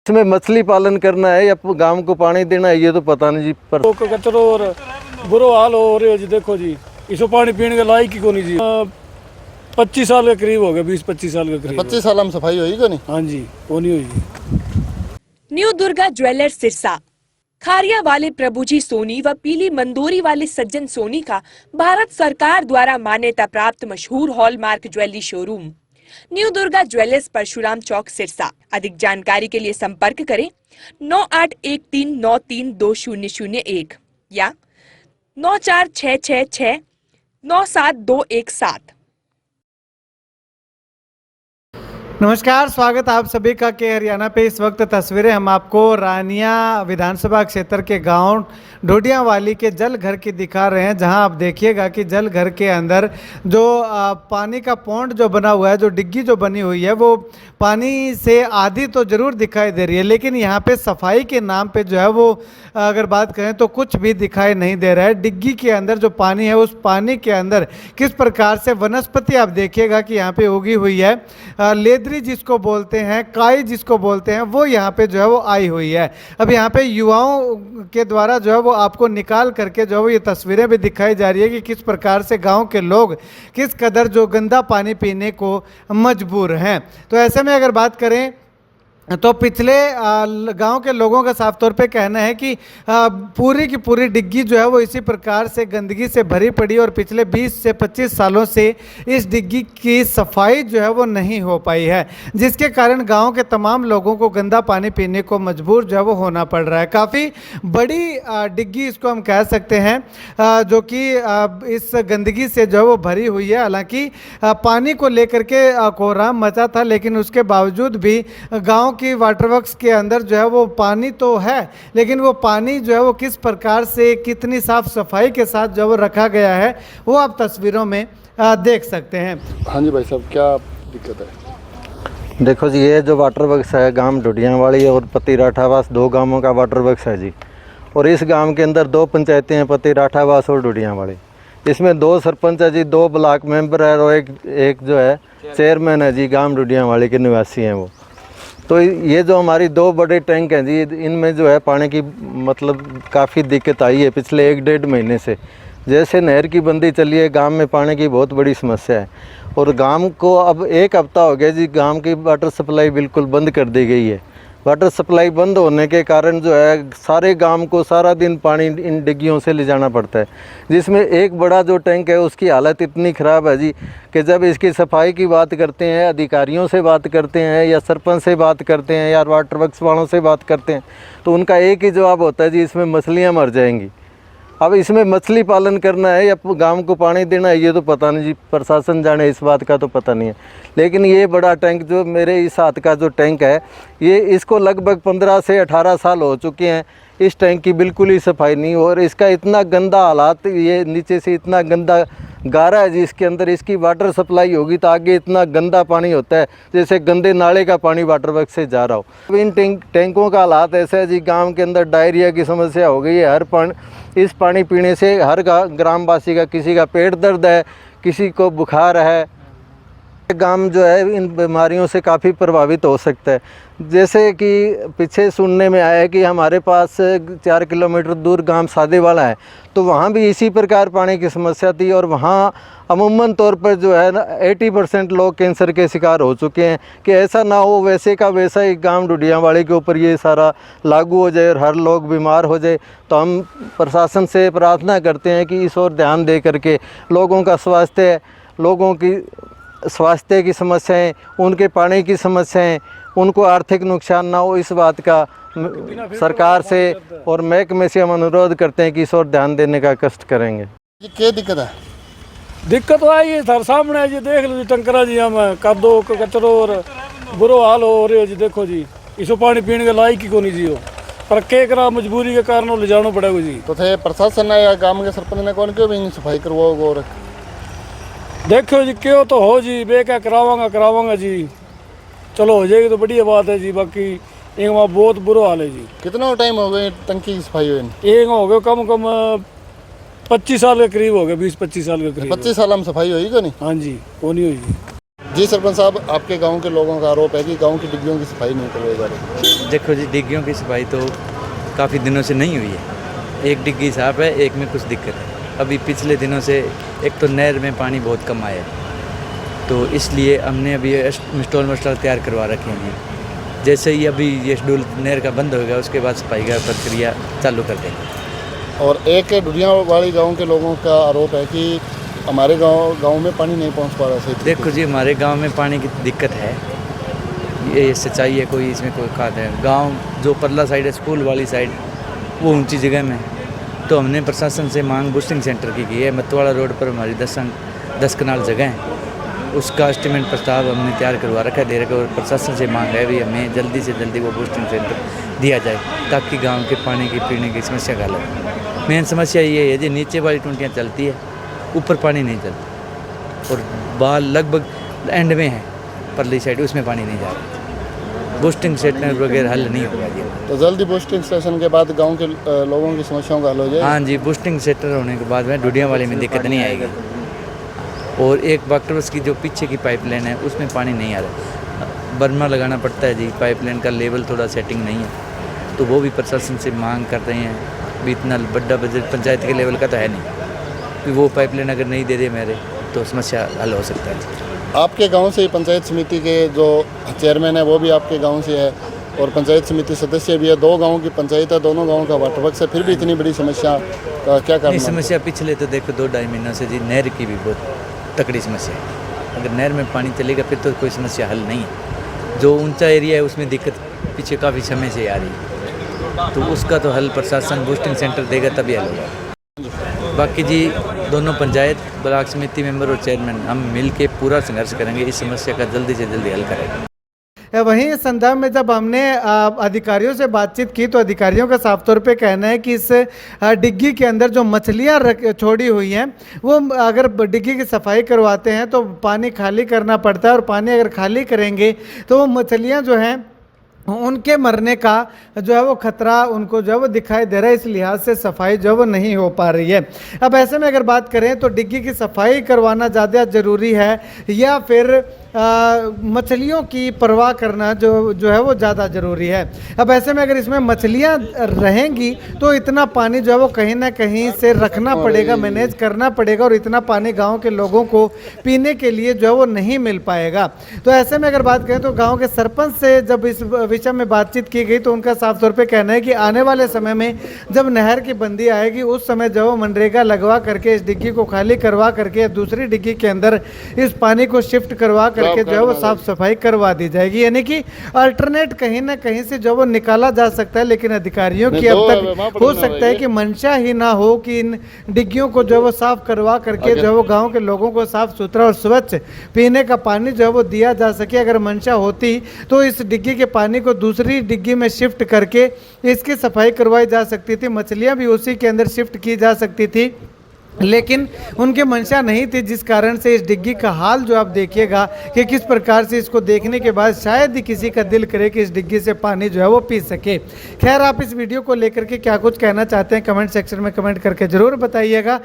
इसमें मछली पालन करना है या गांव को पानी देना है ये तो पता नहीं जी। पर कचरो और बुरो हाल हो रहे हो जी। देखो जी, इसको पानी पीने के लायक ही कोनी जी। 25 साल के करीब हो गया, 20-25 साल के करीब। 25 साल में सफाई होगी को नहीं? हाँ जी, वो नहीं हुई। न्यू दुर्गा ज्वेलर्स सिरसा, खारिया वाले प्रभुजी सोनी व पीली मंदोरी वाले सज्जन सोनी का भारत सरकार द्वारा मान्यता प्राप्त मशहूर hallmark jewellery showroom new Durga jewellers, Parshuram Chowk, Sirsa. अधिक जानकारी के लिए संपर्क करें 9813932001 या 9466697217। नमस्कार, स्वागत आप सभी का के हरियाणा पे। इस वक्त तस्वीरें हम आपको रानिया विधानसभा क्षेत्र के गांव ढोडियावाली के जल घर की दिखा रहे हैं, जहां आप देखिएगा कि जल घर के अंदर जो पानी का पॉन्ड जो बना हुआ है, जो डिग्गी जो बनी हुई है, वो पानी से आधी तो ज़रूर दिखाई दे रही है, लेकिन यहाँ पे सफाई के नाम पे जो है वो अगर बात करें तो कुछ भी दिखाई नहीं दे रहा है। डिग्गी के अंदर जो पानी है, उस पानी के अंदर किस प्रकार से वनस्पति आप देखिएगा कि यहाँ पे उगी हुई है। लेदरी जिसको बोलते हैं, काई जिसको बोलते हैं, वो यहाँ पे जो है वो आई हुई है। अब यहाँ पे युवाओं के द्वारा जो है वो आपको निकाल करके जो है ये तस्वीरें भी दिखाई जा रही है कि किस प्रकार से गांव के लोग किस कदर जो गंदा पानी पीने को मजबूर हैं। तो ऐसे में अगर बात करें तो पिछले गांव के लोगों का साफ तौर पे कहना है कि पूरी की पूरी डिग्गी जो है वो इसी प्रकार से गंदगी से भरी पड़ी और पिछले 20 से 25 सालों से इस डिग्गी की सफाई जो है वो नहीं हो पाई है, जिसके कारण गांव के तमाम लोगों को गंदा पानी पीने को मजबूर जो है वो होना पड़ रहा है। काफ़ी बड़ी डिग्गी इसको हम कह सकते हैं, जो कि इस गंदगी से जो है वो भरी हुई है। हालांकि पानी को लेकर के कोहराम मचा था, लेकिन उसके बावजूद भी गाँव की वाटर वर्क्स के अंदर जो है वो पानी तो है, लेकिन वो पानी जो है वो किस प्रकार से कितनी साफ सफाई के साथ जो वो रखा गया है वो आप तस्वीरों में देख सकते हैं। हाँ जी भाई साहब, क्या दिक्कत है? देखो जी, ये जो वाटर वर्क्स है गांव ढोडियावाली और पति राठावास, दो गांवों का वाटर वर्क्स है जी। और इस गांव के अंदर दो पंचायतें हैं, पति राठावास और ढोडियावाली। इसमें दो सरपंच है जी, दो ब्लॉक मेंबर है और एक जो है चेयरमैन है जी, गांव ढोडियावाली के निवासी हैं वो। तो ये जो हमारी दो बड़े टैंक हैं जी, इनमें जो है पानी की मतलब काफ़ी दिक्कत आई है पिछले 1-1.5 महीने से। जैसे नहर की बंदी चली है, गांव में पानी की बहुत बड़ी समस्या है। और गांव को अब 1 हफ्ता हो गया जी, गांव की वाटर सप्लाई बिल्कुल बंद कर दी गई है। वाटर सप्लाई बंद होने के कारण जो है सारे गांव को सारा दिन पानी इन डिग्गियों से ले जाना पड़ता है, जिसमें एक बड़ा जो टैंक है उसकी हालत इतनी ख़राब है जी कि जब इसकी सफाई की बात करते हैं, अधिकारियों से बात करते हैं या सरपंच से बात करते हैं या वाटर वर्क्स वालों से बात करते हैं, तो उनका एक ही जवाब होता है जी, इसमें मछलियाँ मर जाएंगी। अब इसमें मछली पालन करना है या गांव को पानी देना है ये तो पता नहीं जी, प्रशासन जाने, इस बात का तो पता नहीं है। लेकिन ये बड़ा टैंक जो मेरे इस हाथ का जो टैंक है, ये इसको लगभग 15 से 18 साल हो चुके हैं। इस टैंक की बिल्कुल ही सफाई नहीं, और इसका इतना गंदा हालात, ये नीचे से इतना गंदा गारा है जी इसके अंदर। इसकी वाटर सप्लाई होगी तो आगे इतना गंदा पानी होता है जैसे गंदे नाले का पानी वाटर वर्क से जा रहा हो। इन टैंकों का हालात ऐसा है जी, गांव के अंदर डायरिया की समस्या हो गई है। इस पानी पीने से हर ग्रामवासी का, किसी का पेट दर्द है, किसी को बुखार है। गांव जो है इन बीमारियों से काफ़ी प्रभावित हो सकता है। जैसे कि पीछे सुनने में आया है कि हमारे पास 4 किलोमीटर दूर गांव सादेवाला है, तो वहाँ भी इसी प्रकार पानी की समस्या थी। और वहाँ अमूमन तौर पर जो है ना 80% लोग कैंसर के शिकार हो चुके हैं। कि ऐसा ना हो वैसे का वैसा ही गांव ढोडियावाली के ऊपर ये सारा लागू हो जाए और हर लोग बीमार हो जाए। तो हम प्रशासन से प्रार्थना करते हैं कि इस ओर ध्यान दे करके लोगों का स्वास्थ्य, लोगों की स्वास्थ्य की समस्याएं, उनके पानी की समस्याएं, उनको आर्थिक नुकसान ना हो, इस बात का सरकार से और महकमे से हम अनुरोध करते हैं कि इस ओर ध्यान देने का कष्ट करेंगे। ये क्या दिक्कत है? दिक्कत तो आई है, थारे सामने है जी, देख लो जी, टंकरा जी, हम कादो कचरो और बुरो हाल हो रहे हो जी। देखो जी, इसको पानी पीने के लायक ही कोनी जी हो, पर के करा मजबूरी के कारण ले जाना पड़ेगा जी। तो थे प्रशासन ने या गांव के सरपंच ने कौन क्यों भी सफाई करवाओगे? और देखो जी, क्यों तो हो जी, बे क्या करावांगा जी, चलो हो जाएगी तो बढ़िया बात है जी। बाकी एक वहाँ बहुत बुरा हाल है जी। कितना टाइम हो गया टंकी की सफाई हुई? एक हो गया कम 25 साल के करीब हो गया, 20-25 साल के करीब। 25 साल में सफाई होगी को नहीं? हाँ जी, वो नहीं हुई। जी सरपंच साहब, आपके गांव के लोगों का आरोप है कि गांव की डिग्गियों की सफाई नहीं करवाई जा रही। देखो जी, डिग्गियों की सफाई तो काफ़ी दिनों से नहीं हुई है। एक डिग्गी साफ है, एक में कुछ दिक्कत है। अभी पिछले दिनों से एक तो नहर में पानी बहुत कम आया है, तो इसलिए हमने अभी इंस्टॉल मस्टॉल तैयार करवा रखे हैं। जैसे ही अभी ये शेड्यूल नहर का बंद होगा, उसके बाद सफाई का प्रक्रिया चालू कर देंगे। और एक ढुडियावाली गांव के लोगों का आरोप है कि हमारे गांव में पानी नहीं पहुंच पा रहा सही तरीके देखो जी, हमारे गांव में पानी की दिक्कत है, ये सच्चाई है, कोई इसमें कोई खाद है। गांव जो परला साइड है, स्कूल वाली साइड, वो ऊंची जगह में है। तो हमने प्रशासन से मांग बूस्टिंग सेंटर की है। मतवाड़ा रोड पर हमारी 10 कनाल जगह है, उसका एस्टिमेट प्रस्ताव हमने तैयार करवा रखा है, दे रखा है। और प्रशासन से मांग है भी हमें जल्दी से जल्दी वो बूस्टिंग सेंटर दिया जाए, ताकि गाँव के पानी की पीने की समस्या का हल हो। मेन समस्या ये है जी, नीचे वाली टूटियाँ चलती है, ऊपर पानी नहीं चलता, और बाल लगभग एंड में है परली साइड, उसमें पानी नहीं जा रहा। बूस्टिंग सेंटर वगैरह हल नहीं होगा जी। तो जल्दी बूस्टिंग स्टेशन के बाद गांव के लोगों की समस्याओं का हल हो जाए। हाँ जी, बूस्टिंग सेंटर होने के बाद में ढुडियावाली में दिक्कत नहीं आएगी। और एक बाक्टरस की जो पीछे की पाइपलाइन है, उसमें पानी नहीं आ रहा, बर्मा लगाना पड़ता है जी। पाइपलाइन का लेवल थोड़ा सेटिंग नहीं है, तो वो भी प्रशासन से मांग कर रहे हैं। भी इतना बड़ा बजट पंचायत के लेवल का तो है नहीं कि वो पाइपलाइन अगर नहीं दे दे मेरे, तो समस्या हल हो सकता है। आपके गांव से ही पंचायत समिति के जो चेयरमैन है वो भी आपके गांव से है, और पंचायत समिति सदस्य भी है। 2 गांवों की पंचायत है, दोनों गांवों का वाटर वर्क्स है, फिर भी इतनी बड़ी समस्या का क्या कारण? समस्या पिछले तो देखो 2-2.5 महीनों से जी, नहर की भी बहुत तकड़ी समस्या है। अगर नहर में पानी चलेगा फिर तो कोई समस्या हल नहीं है। जो ऊंचा एरिया है उसमें दिक्कत पीछे काफ़ी समय से आ रही है, तो उसका तो हल प्रशासन बूस्टिंग सेंटर देगा तभी हल होगा। बाकी जी, दोनों पंचायत, ब्लॉक समिति मेंबर और चेयरमैन हम मिल के पूरा संघर्ष करेंगे, इस समस्या का जल्दी से जल्दी हल करेंगे। वहीं इस संदर्भ में जब हमने अधिकारियों से बातचीत की, तो अधिकारियों का साफ तौर पे कहना है कि इस डिग्गी के अंदर जो मछलियां छोड़ी हुई हैं, वो अगर डिग्गी की सफाई करवाते हैं तो पानी खाली करना पड़ता है, और पानी अगर खाली करेंगे तो वो मछलियां जो हैं उनके मरने का जो है वो खतरा उनको जो है वो दिखाई दे रहा है। इस लिहाज से सफाई जो है वो नहीं हो पा रही है। अब ऐसे में अगर बात करें तो डिग्गी की सफाई करवाना ज़्यादा ज़रूरी है, या फिर मछलियों की परवाह करना जो है वो ज़्यादा ज़रूरी है। अब ऐसे में अगर इसमें मछलियाँ रहेंगी तो इतना पानी जो है वो कहीं ना कहीं से रखना पड़ेगा, मैनेज करना पड़ेगा, और इतना पानी गांव के लोगों को पीने के लिए जो है वो नहीं मिल पाएगा। तो ऐसे में अगर बात करें तो गांव के सरपंच से जब इस विषय में बातचीत की गई, तो उनका साफ तौर पे कहना है कि आने वाले समय में जब नहर की बंदी आएगी, उस समय जो है मनरेगा लगवा करके इस डिग्गी को खाली करवा करके दूसरी डिग्गी के अंदर इस पानी को शिफ्ट करवा करके जो है वो साफ सफाई करवा दी जाएगी। यानी कि अल्टरनेट कहीं ना कहीं से जो वो निकाला जा सकता है, लेकिन अधिकारियों की अब तक हो सकता है कि मंशा ही ना हो कि इन डिग्गियों को जो वो साफ करवा करके जो वो गाँव के लोगों को साफ सुथरा और स्वच्छ पीने का पानी जो है वो दिया जा सके। अगर मंशा होती तो इस डिग्गी के पानी को दूसरी डिग्गी में शिफ्ट करके इसकी सफाई करवाई जा सकती थी, मछलियां भी उसी के अंदर शिफ्ट की जा सकती थी, लेकिन उनके मंशा नहीं थी, जिस कारण से इस डिग्गी का हाल जो आप देखिएगा कि किस प्रकार से इसको देखने के बाद शायद ही किसी का दिल करे कि इस डिग्गी से पानी जो है वो पी सके। खैर, आप इस वीडियो को लेकर के क्या कुछ कहना चाहते हैं कमेंट सेक्शन में कमेंट करके ज़रूर बताइएगा।